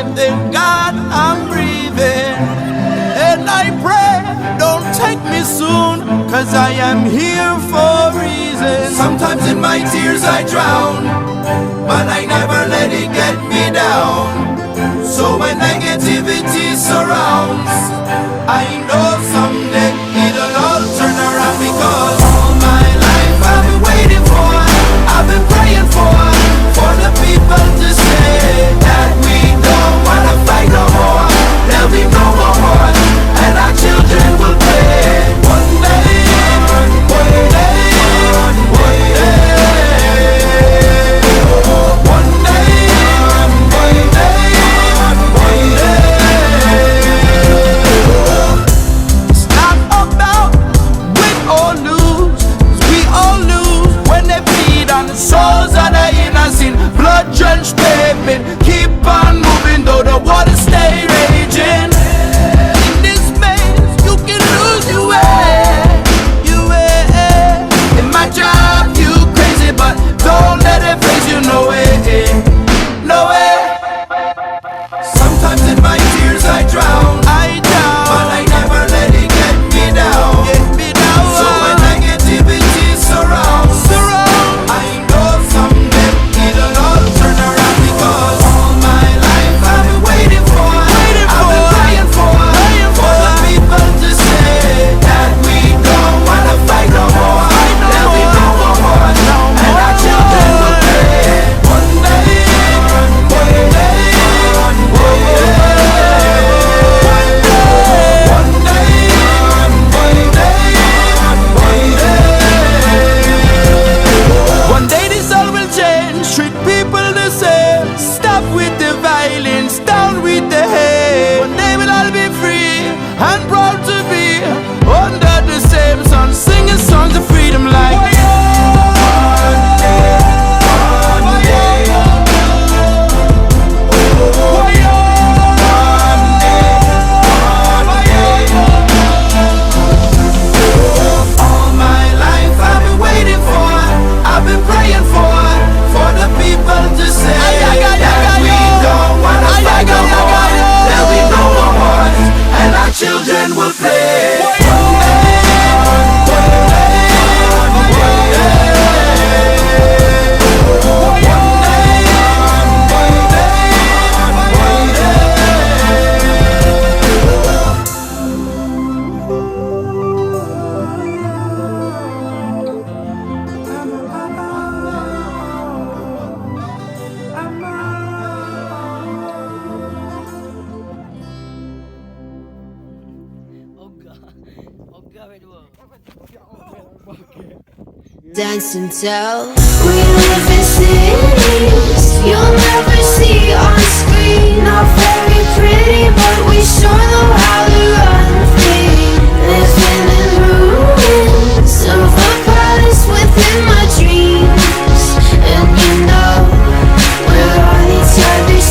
alive, thank God I'm breathing. And I pray, don't take me soon, cause I am here for a reason. Sometimes in my tears I drown, but I never let it get me down. So when negativity surrounds, I know someday it'll all turn around. Because all my life I've been waiting for, I've been praying for the people to say that we don't wanna fight no more. There'll be no more wars, and our children will play. One day, one day, one day, one day, one day, one day. It's not about win or lose, 'cause we all lose when they bleed on the souls of the innocent. Blood-drenched pavement, keep on moving though the water stay raging. In this maze, you can lose your way, your way. It might drive you crazy, but don't let it phase you, no way, no way. Sometimes in my tears I drown, but I never let it get me down. So when negativity surrounds, I know someday it'll all turn around. Because all my life I've been waiting for, I've been praying for the people to say that we don't wanna fight no more. There'll be no more wars, and our children will play. One day, one day, one day, one day this all will change. Treat people the same. Stop with the violence, down with the hate. One day we'll all be free and proud to be under the same sun, singing songs of freedom like one day, one day, all my life I've been waiting for, I've been praying for the people to say that we don't wanna fight no more. There'll be no more wars, and our children will play. One day, one day, one Dance and tell. We live in cities you'll never see on screen. Not very pretty, but we sure know how to run free. Living in ruins of a palace within my dreams. And you know we're on each other's